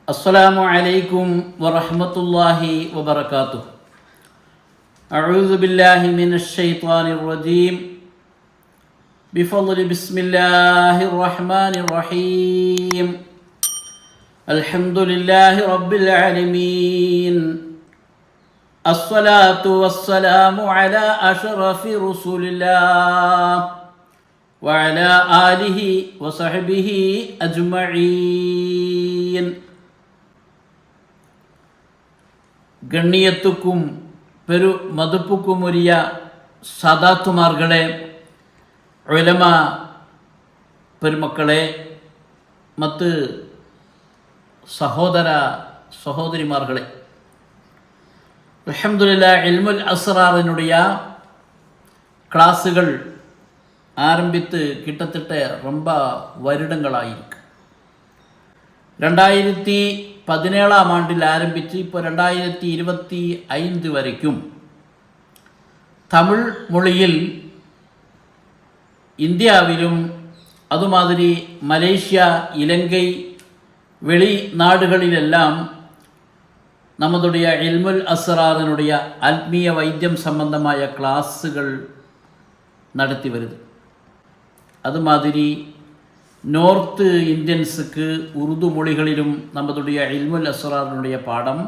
السلام عليكم ورحمة الله وبركاته. أعوذ بالله من الشيطان الرجيم. بفضل بسم الله الرحمن الرحيم. الحمد لله رب العالمين. الصلاة والسلام على أشرف رسول الله وعلى آله وصحبه أجمعين. ഗണ്ണിയത്തുക്കും പെരു മതിപ്പുക്കുമുരിയ സാദാത്തുമാർകളെ, ഉലമ പെരുമക്കളെ, മറ്റ് സഹോദര സഹോദരിമാർകളെ, അൽഹംദുലില്ലാഹ് ഇൽമുൽ അസ്റാറിനുடைய ക്ലാസ്സുകൾ ஆரம்பித்து கிட்டத்தட்ட ரொம்ப வருடங்களாயிருக்கு. 2017 ஆண்டில் ஆரம்பித்து இப்போ 2025 வரைக்கும் தமிழ் மொழியில் இந்தியாவிலும் அதுமாதிரி மலேசியா, இலங்கை, வெளிநாடுகளிலெல்லாம் நம்முடைய இல்முல் அஸ்ராரினுடைய ஆத்மீய வைத்தியம் சம்பந்தമായ கிளாஸுகள் நடத்தி வருது. അതുമാതിരി നോർത്ത് ഇന്ത്യൻസുക്ക് ഉറുദു മൊഴികളിലും നമ്മളുடைய ഇൽമുൽ അസ്റാറിനുடைய പാഠം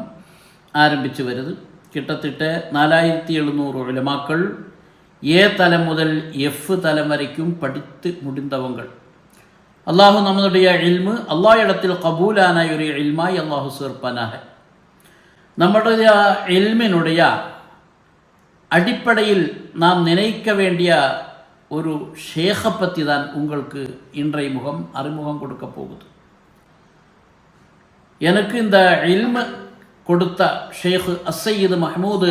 ആരംഭിച്ചു വരുത്. കിട്ടത്തിട്ട് 4700 ഉലമാക്കൾ എ തലം മുതൽ എഫ് തലം വരയ്ക്കും പഠിത്ത് മുടിന്തവങ്ങൾ. അള്ളാഹു നമ്മളുடைய ഇൽമ് അള്ളാഹിടത്തിൽ കബൂലാനായ ഒരു ഇൽമായി അള്ളാഹു ചേർപ്പാനാக. நம்முடைய இல்மினுடைய அடிப்படையில் நாம் நினைக்க வேண்டிய ஒரு ஷேഖை பற்றி தான் உங்களுக்கு இன்றைய அறிமுகம் கொடுக்க போகுது. எனக்கு இந்த இல்மு கொடுத்த ஷேഖ് அஸ்ஸையீது மஹ்மூது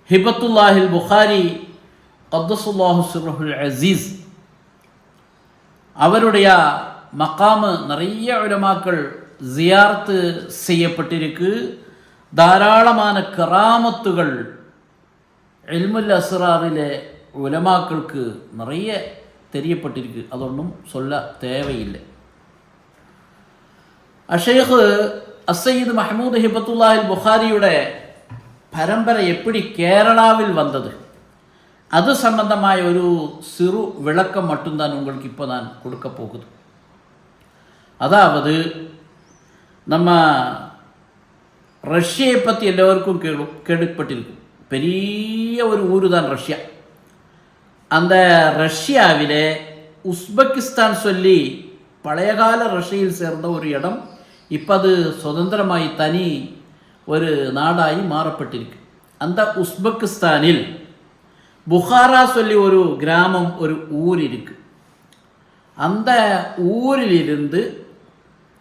ஹிபத்துல்லாஹில் புகாரி ഖദ്ദസുല്ലാഹு സിർറഹുல் அசீஸ் அவருடைய மகாமு நிறைய உலமாக்கள் ஜியாரத்து செய்யப்பட்டிருக்கு. தாராளமான கராமத்துகள் இல்முல் அஸ்ராரிலே உலமாக்களுக்கு நிறைய தெரியப்பட்டிருக்கு. அதொன்றும் சொல்ல தேவையில்லை. ஷேഖ് അസ്സയ്യിദ് മഹ്മൂദ് ഹിബത്തുല്ലാഹിൽ ബുഖാരിയുടെ പരമ്പര எப்படி കേരളാവിൽ വന്നത്, அது சம்பந்தമായ ஒரு சிறு விளக்கம் மட்டும்தான் உங்களுக்கு இப்போ நான் கொடுக்க போகுது. அதாவது நம்ம ரஷ்யயை பற்றி எல்லோருக்கும் கேள்விப்பட்டிருக்கும். பெரிய ஒரு ஊர் தான் ரஷ்யா. அந்த ரஷ்யாவிலே உஸ்பெகிஸ்தான் சொல்லி பழையகால ரஷ்யயில் சேர்ந்த ஒரு இடம் இப்போ அது சுதந்திரமாய் தனி ஒரு நாடாகி மாறப்பட்டிருக்கு. அந்த உஸ்பெகிஸ்தானில் புகாரா சொல்லி ஒரு கிராமம், ஒரு ஊர் இருக்கு. அந்த ஊரிலிருந்து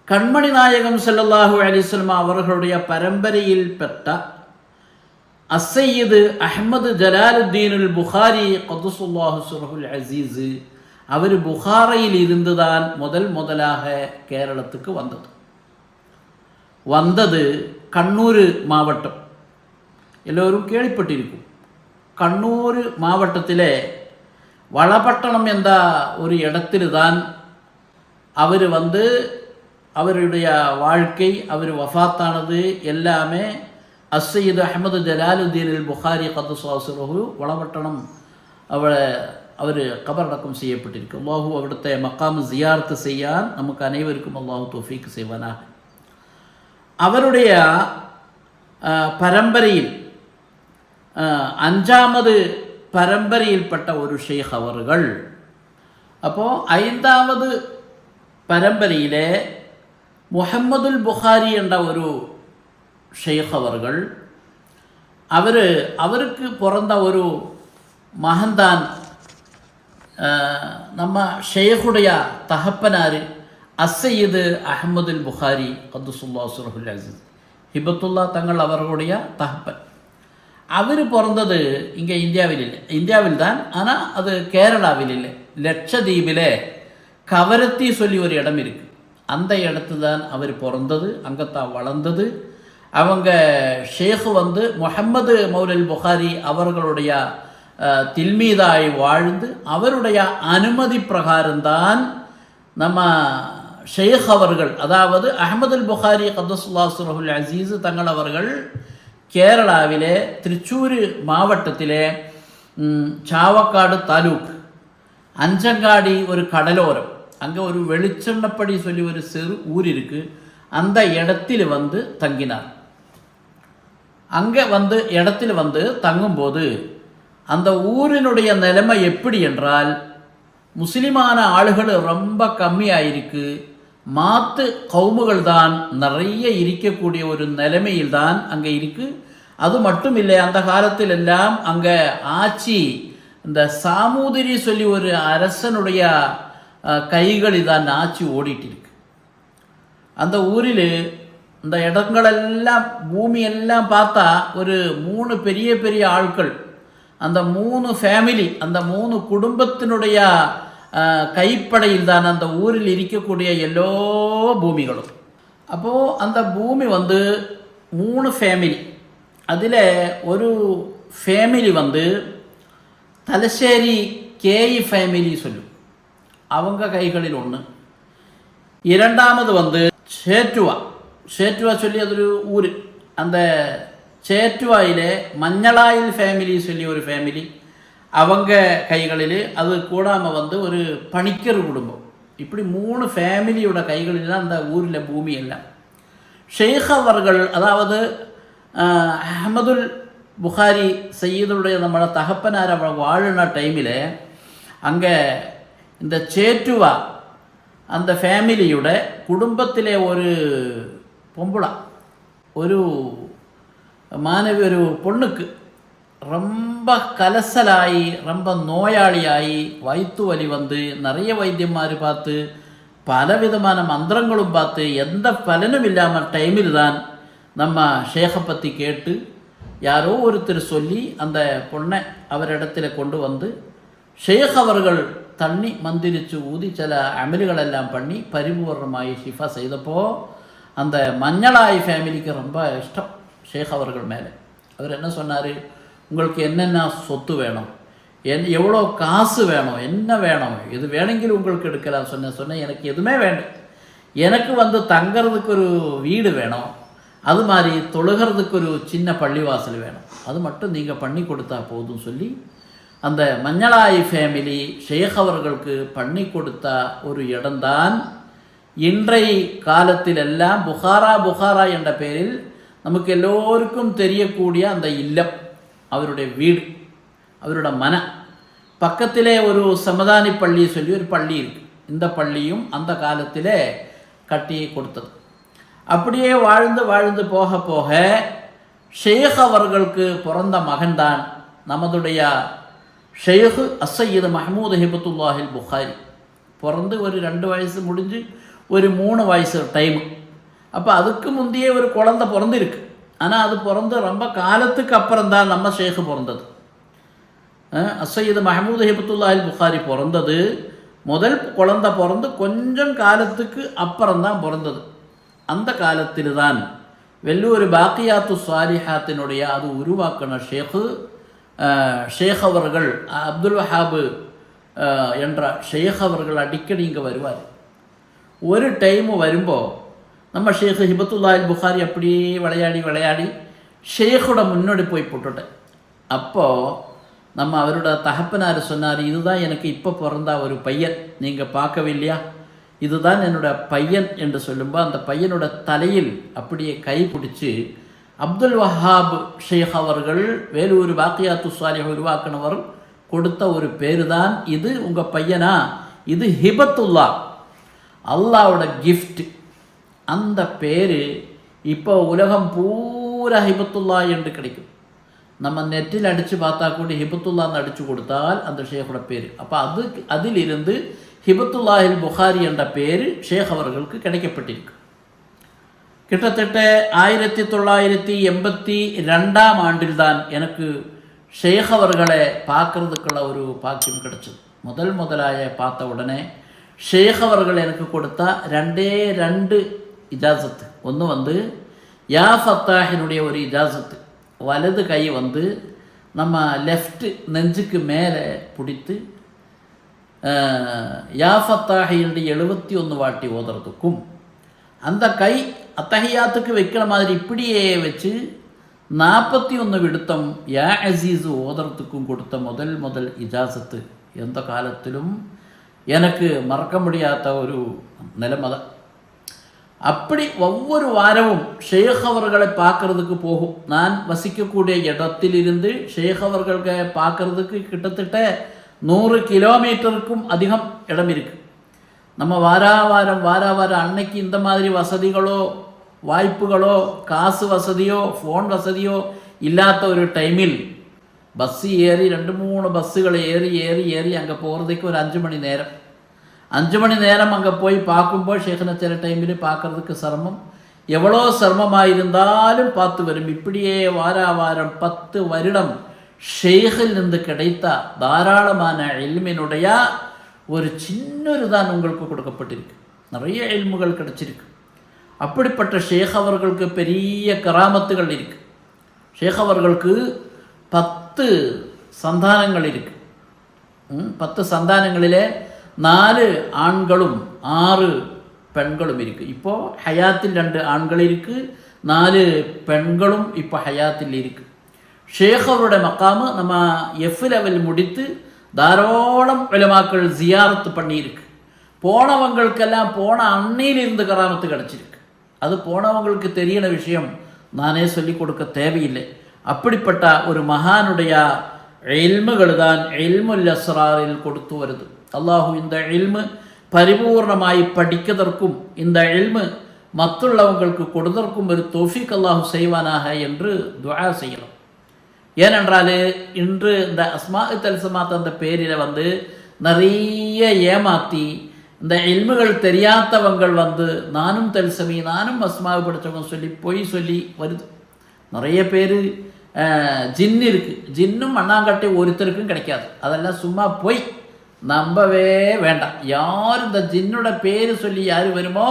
கண்மணி நாயகம் ஸல்லல்லாஹு அலைஹி வஸல்லம் அவர்களுடைய பரம்பரையில் பெற்ற அஸ்ஸையீது அஹ்மது ஜலாலுத்தீனுல் புகாரி ഖദ്ദസുല്ലാഹു സിർറഹുൽ அசீஸ் அவர் புகாரையில் இருந்து தான் முதலாக கேரளத்துக்கு வந்தது கண்ணூர் மாவட்டம். எல்லோரும் கேள்விப்பட்டிருக்கும். கண்ணூர் மாவட்டத்திலே வளபட்டணம் என்ற ஒரு இடத்தில் தான் அவர் அவருடைய வாழ்க்கை, அவர் வஃபாத்தானது எல்லாமே அஸ்ஸையீது அஹ்மது ஜலாலுத்தீனுல் புகாரி ഖദ്ദസുல்லாഹு സിർറഹു வளபட்டணம் அவர் கபரடக்கம் செய்யப்பட்டிருக்கு. அல்லாஹு அവിടുത്തെ மக்காம் ஜியாரத்து ചെയ്യാൻ നമുക്ക് அனைவருக்கும் அல்லாஹு தௌஃபீக் செய்வானாக. அவருடைய பரம்பரையில் 5வது பரம்பரையில்பட்ட ஒரு ஷேഖ് அவர்கள். അപ്പോൾ 5வது பரம்பரையிலே முஹம்மதுல் புகாரி என்ற ஒரு ஷேഖ് அவர்கள். அவருக்கு பிறந்த ஒரு மகன்தான் நம்ம ஷேഖுடைய தகப்பனார் அஸ்ஸையீது அஹ்மதுல் புகாரி ഖദ്ദസുല്ലാഹு സിർറഹുல் அசீஸ். ஹிபத்துல்லா தங்கள் அவர்களுடைய தகப்பன். அவர் பிறந்தது இங்கே இந்தியாவில் தான். ஆனால் அது கேரளாவில் இல்லை, லட்சதீபிலே கவரத்தி சொல்லி ஒரு இடம் இருக்குது. அந்த இடத்து தான் அவர் பிறந்தது, அங்கத்தான் வளர்ந்தது. அவங்க ஷேഖ് முஹம்மது மௌலல் புகாரி அவர்களுடைய தில்மீதாய் வாழ்ந்து அவருடைய அனுமதி பிரகாரம்தான் நம்ம ஷேக் அவர்கள், அதாவது அஹ்மதுல் புகாரி ഖദ്ദസുല്ലാഹു സിറഹുൽ അസീസ് തങ്ങൾ അവர்கள் കേരളാവിലെ തൃശ്ശൂർ മാവട്ടത്തിലെ ചാവക്കാട് താലൂക്ക് അഞ്ചങ്കാടി ഒരു കടലോരം அங்கே ஒரு வெளிச்செண்ணப்படி சொல்லி ஒரு சிறு ஊர் இருக்கு. அந்த இடத்தில் வந்து தங்கினார். அங்கே வந்து இடத்தில் வந்து தங்கும்போது அந்த ஊரினுடைய நிலைமை எப்படி என்றால், முஸ்லிமான ஆளுகள் ரொம்ப கம்மியாயிருக்கு. மாத்து கவுமுகள் தான் நிறைய இருக்கக்கூடிய ஒரு நிலைமையில் தான் அங்கே இருக்கு. அது மட்டும் இல்லை, அந்த காலத்தில் எல்லாம் அங்கே ஆட்சி இந்த சாமூதிரி சொல்லி ஒரு அரசனுடைய கைகளில் தான் ஆட்சி ஓடிட்டு இருக்கு. அந்த ஊரில் இந்த இடங்களெல்லாம் பூமியெல்லாம் பார்த்தா ஒரு 3 பெரிய பெரிய ஆட்கள், அந்த 3 ஃபேமிலி, அந்த 3 குடும்பத்தினுடைய கைப்படையில் தான் அந்த ஊரில் இருக்கக்கூடிய எல்லா பூமிகளும். அப்போது அந்த பூமி வந்து 3 ஃபேமிலி. அதில் ஒரு ஃபேமிலி வந்து தலശ്ശേരി கேஇ ஃபேமிலி சொல்லும், அவங்க கைகளில் ஒன்று. இரண்டாவது வந்து சேറ്റുവ சொல்லி അതൊരു ഊര്. அந்த சேറ്റുവയിലെ மஞ்சளாயில் ஃபேமிலி சொல்லி ஒரு ஃபேமிலி, அவங்க கைகளில். அது கூடாமல் வந்து ஒரு பணிக்கர் குடும்பம். இப்படி 3 ஃபேமிலியோட கைகளில் தான் அந்த ஊரில் பூமி எல்லாம். ஷேக் அவர்கள், அதாவது அஹ்மதுல் புகாரி சையீதுடைய நம்மளோட தகப்பனார் அவர் வாழின டைமில் அங்கே இந்த சேറ്റുവ அந்த ஃபேமிலியோட குடும்பத்திலே ஒரு பொம்பளை, ஒரு மாணவி, ஒரு பொண்ணுக்கு ரொம்ப கலசலாகி ரொம்ப நோயாளியாகி வயிற்று வலி வந்து நிறைய வைத்தியமாரி பார்த்து பலவிதமான மந்திரங்களும் பார்த்து எந்த பலனும் இல்லாமல் டைமில் தான் நம்ம ஷேகை பற்றி கேட்டு யாரோ ஒருத்தர் சொல்லி அந்த பொண்ணை அவரிடத்துல கொண்டு வந்து ஷேக் அவர்கள் தண்ணி மந்திரிச்சு ஊதி சில அமல்களெல்லாம் பண்ணி பரிபூர்ணமாகி ஷிஃபா செய்தப்போ அந்த மஞ்சளாய் ஃபேமிலிக்கு ரொம்ப இஷ்டம் ஷேக் அவர்கள் மேலே. அவர் என்ன சொன்னார், உங்களுக்கு என்னென்ன சொத்து வேணும், எவ்வளோ காசு வேணும், என்ன வேணும், இது வேணுங்கிற உங்களுக்கு எடுக்கலாம். சொன்னேன் எனக்கு எதுவுமே வேண்டாம், எனக்கு வந்து தங்கிறதுக்கு ஒரு வீடு வேணும், அது மாதிரி தொழுகிறதுக்கு ஒரு சின்ன பள்ளிவாசல் வேணும், அது மட்டும் நீங்கள் பண்ணி கொடுத்தா போதும் சொல்லி அந்த மஞ்சளாய் ஃபேமிலி ஷேக் அவர்களுக்கு பண்ணி கொடுத்த ஒரு இடம்தான் இன்றைய காலத்தில் எல்லாம் புகாரா என்ற பெயரில் நமக்கு எல்லோருக்கும் தெரியக்கூடிய அந்த இல்லம், அவருடைய வீடு, அவரோட மன பக்கத்திலே ஒரு சமதானி பள்ளி சொல்லி ஒரு பள்ளி இருக்கு. இந்த பள்ளியும் அந்த காலத்திலே கட்டி கொடுத்தது. அப்படியே வாழ்ந்து போக போக ஷேக் அவர்களுக்கு பிறந்த மகன்தான் நமதுடைய ஷேக் அஸ்ஸையீது மஹ்மூத் ஹிபத்துல்லாஹில் புகாரி. பிறந்து ஒரு 2 வயசு முடிஞ்சு ஒரு 3 வயசு டைமு. அப்போ அதுக்கு முந்தையே ஒரு குழந்தை பிறந்திருக்கு. ஆனால் அது பிறந்து ரொம்ப காலத்துக்கு அப்புறம் தான் நம்ம ஷேக் பிறந்தது. அஸ்ஸையீது மஹ்மூத் ஹிபத்துல்லாஹில் புகாரி பிறந்தது முதல் குழந்தை பிறந்து கொஞ்சம் காலத்துக்கு அப்புறம்தான் பிறந்தது. அந்த காலத்தில் தான் வெள்ளூர் பாக்கியாத்து சாலிஹாத்தினுடைய அது உருவாக்கின ஷேக் அவர்கள், அப்துல் வஹாப் என்ற ஷேக் அவர்கள் அடிக்கடி இங்கே வருவார். ஒரு டைமு வரும்போது நம்ம ஷேக் ஹிபத்துல்லாஹில் புகாரி அப்படியே விளையாடி ஷேக்கோட முன்னாடி போய் போட்டுட்டேன். அப்போது நம்ம அவரோட தகப்பனார் சொன்னார், இதுதான் எனக்கு இப்போ பிறந்த ஒரு பையன், நீங்கள் பார்க்கவில்லையா, இதுதான் என்னோட பையன் என்று சொல்லும்போது அந்த பையனோட தலையில் அப்படியே கை பிடிச்சி அப்துல் வஹாப் ஷேக் அவர்கள் வேலூர் பாக்கியாத்து சாலிஹ் உருவாக்கினவர் கொடுத்த ஒரு பேரு தான் இது. உங்கள் பையனா, இது ஹிபத்துல்லா, அல்லாவோட கிஃப்ட். அந்த பேர் இப்போ உலகம் பூரா ஹிபத்துல்லா என்று கிடைக்கும். நம்ம நெட்டில் அடித்து பார்த்தா கூட ஹிபத்துல்லான்னு அடித்து கொடுத்தால் அந்த ஷேக்கோட பேர். அப்போ அதிலிருந்து ஹிபத்துல்லாஹில் புகாரி என்ற பேர் ஷேக் அவர்களுக்கு கிடைக்கப்பட்டிருக்கு. கிட்டத்தட்ட 1982 ஆண்டில் தான் எனக்கு ஷேக் அவர்களை பார்க்கறதுக்குள்ள ஒரு பாக்கியம் கிடைச்சது. முதலாய பார்த்த உடனே ஷேக் அவர்கள் எனக்கு கொடுத்த 2 இஜாசத்து. ஒன்று வந்து யா ஃபத்தாஹினுடைய ஒரு இஜாசத்து, வலது கை வந்து நம்ம லெஃப்ட் நெஞ்சுக்கு மேலே பிடித்து யா ஃபத்தாஹின்னு 71 வாட்டி ஓதுறதுக்கும் அந்த கை அத்தஹியாத்துக்கு வைக்கிற மாதிரி இப்படியே வச்சு 41 விடுத்தம் யா அசீஸ் ஓதுறதுக்கும் கொடுத்த முதல் இஜாசத்து எந்த காலத்திலும் எனக்கு மறக்க முடியாத ஒரு நிலைமை தான். அப்படி ஒவ்வொரு வாரமும் ஷேக் அவர்களை பார்க்கறதுக்கு போகும். நான் வசிக்கக்கூடிய இடத்திலிருந்து ஷேக் அவர்களை பார்க்கறதுக்கு கிட்டத்தட்ட 100 கிலோமீட்டருக்கும் அதிகம் இடம் இருக்குது. நம்ம வாரம் அன்னைக்கு இந்த மாதிரி வசதிகளோ வாய்ப்புகளோ காசு வசதியோ ஃபோன் வசதியோ இல்லாத ஒரு டைமில் பஸ்ஸு ஏறி 2-3 பஸ்ஸுகளை ஏறி அங்கே போகிறதுக்கு ஒரு 5 மணி நேரம் 5 மணி நேரம் அங்கே போய் பார்க்கும்போது ஷேഖിനെ சில டைமில் பார்க்கறதுக்கு சிரமம். எவ்வளோ சிரமமாக இருந்தாலும் பார்த்து வரும். இப்படியே வாரம் 10 வருடம் ஷேഖில் இருந்து கிடைத்த தாராளமான இல்மினுடைய ஒரு சின்னொரு தான் உங்களுக்கு கொடுக்கப்பட்டிருக்கு. நிறைய இல்முகள் கிடைச்சிருக்கு. அப்படிப்பட்ட ஷேக் அவர்களுக்கு பெரிய கராமத்துகள் இருக்கு. ஷேக் அவர்களுக்கு 10 சந்தானங்கள் இருக்கு. 10 சந்தானங்களிலே 4 ஆண்களும் 6 பெண்களும் இருக்கு. இப்போ ஹயாத்தில் 2 ஆண்கள் இருக்கு, 4 பெண்களும் இப்போ ஹயாத்தில் இருக்கு. ஷேக் அவருடைய மக்காமு நம்ம எஃப் லெவல் முடித்து தாராளம் உலமாக்கள் ஜியாரத்து பண்ணியிருக்கு. போனவங்களுக்கெல்லாம் போன அன்னையிலிருந்து கராமத்து கிடச்சிருக்கு. அது போனவங்களுக்கு தெரியன விஷயம், நானே சொல்லிக் கொடுக்க தேவையில்லை. அப்படிப்பட்ட ஒரு மகானுடைய இல்முகள் தான் இல்முல் அஸ்ராரில் கொடுத்து வருது. அல்லாஹு இந்த இல்மு பரிபூர்ணமாய் படிக்கதற்கும் இந்த இல்மு மற்றுள்ளவங்களுக்கு கொடுதற்கும் ஒரு தௌஃபீக் அல்லாஹு செய்வானாக என்று துஆ செய்யணும். ஏனென்றால் இன்று இந்த அஸ்மாஇ தல்சமாத் அந்த பேரில் நிறைய ஏமாற்றி இந்த இல்முகள் தெரியாதவங்கள் நானும் தல்சமி நானும் அஸ்மாவு படித்தவங்க பொய் சொல்லி வருது. நிறைய பேர் ஜின்னு இருக்குது. ஜின்னும் மண்ணாங்கட்டை ஒருத்தருக்கும் கிடைக்காது. அதெல்லாம் சும்மா பொய், நம்பவே வேண்டாம். யார் இந்த ஜின்னோட பேர் சொல்லி யார் வருமோ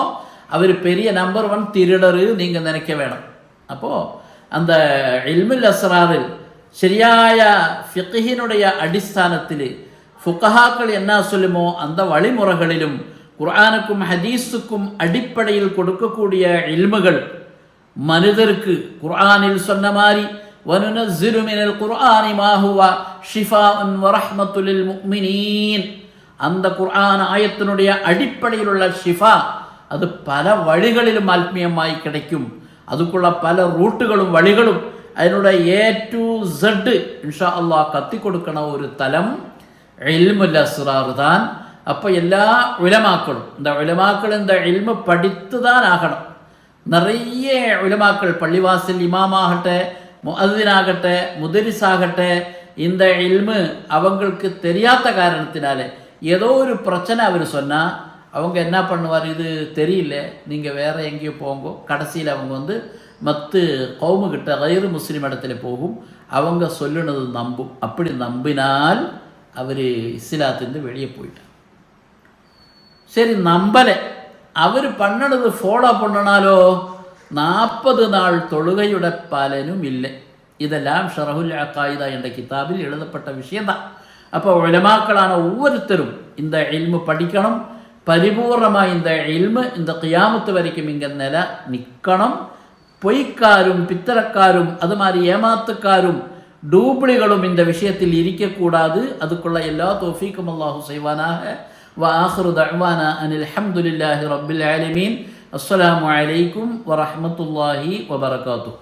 அவர் பெரிய நம்பர் 1 திருடரு நீங்கள் நினைக்க வேணும். அப்போது அந்த இல்முல் அஸ்ராரில் சரியாய ஃபிக்ஹினுடைய அடிஸ்தானத்தில் ஃபுகஹாக்கள் என்ன சொல்லுமோ அந்த வழிமுறைகளிலும் குர்ஆனுக்கும் ஹதீஸுக்கும் அடிப்படையில் கொடுக்கக்கூடிய இல்முகள் மனிதருக்கு குர்ஆனில் சொன்ன மாதிரி வனுனஸ்ஸிலு மினல் குர்ஆனி மா ஹுவ ஷிஃபாஉன் வ ரஹ்மத்துல் லில் முஃமினீன். அந்த குர்ஆன் ஆயத்தினுடைய அடிப்படையில் உள்ள ஷிஃபா அது பல வழிகளிலும் ஆத்மீயமாய் கிடைக்கும். அதுக்குள்ள பல ரூட்டுகளும் வழிகளும் അതിനുடைய A to Z இன்ஷா அல்லாஹ் கற்றுக் கொடுக்கண ஒரு தலம் இல்முல் அஸ்ரார் தான். அப்போ எல்லா உலமாக்களும் இந்த இல்மு படித்து தான் ஆகணும். நிறைய உலமாக்கள் பள்ளிவாசல் இமாமாகട്ടെ முஅத்தினாகട്ടെ முதரிஸாகട്ടെ இந்த இல்மு அவங்களுக்கு தெரியாத காரணத்தினாலே ஏதோ ஒரு பிரச்சனை அவர் சொன்னால் அவங்க என்ன பண்ணுவார், இது தெரியல நீங்கள் வேறு எங்கேயோ போங்கோ. கடைசியில் அவங்க மற்ற கௌமுகிட்ட கயிறு முஸ்லீம் இடத்துல போகும். அவங்க சொல்லுனது நம்பும். அப்படி நம்பினால் அவர் இஸ்லாத்திலிருந்து வெளியே போயிட்டார். சரி, நம்பலை, அவர் பண்ணது ஃபாலோ பண்ணினாலோ 40 நாள் தொழுகையுடைய பலனும் இல்லை. இதெல்லாம் ஷரஹுல் அகாயிதா என்ற கிதாபில் எழுதப்பட்ட விஷயம்தான். அப்போ உலமாக்களான ஒவ்வொருத்தரும் இந்த இல்மு படிக்கணும். பரிபூர்ணமாக இந்த இல்மு இந்த கியாமத்து வரைக்கும் இங்கே நிற்கணும். பொய்க்காரும் பித்தரக்காரும் அது மாதிரி ஏமாத்துக்காரும் டூப்ளிகளும் இந்த விஷயத்தில் இருக்கக்கூடாது. அதுக்குள்ள எல்லா தௌஃபீக்கும் அல்லாஹு செய்வானாக. வ ஆஹிரு தஅவானா அனில் ஹம்துலில்லாஹி ரப்பில் ஆலமீன். அஸ்ஸலாமு அலைக்கும் வ ரஹ்மத்துல்லாஹி வ பரகாத்துஹு.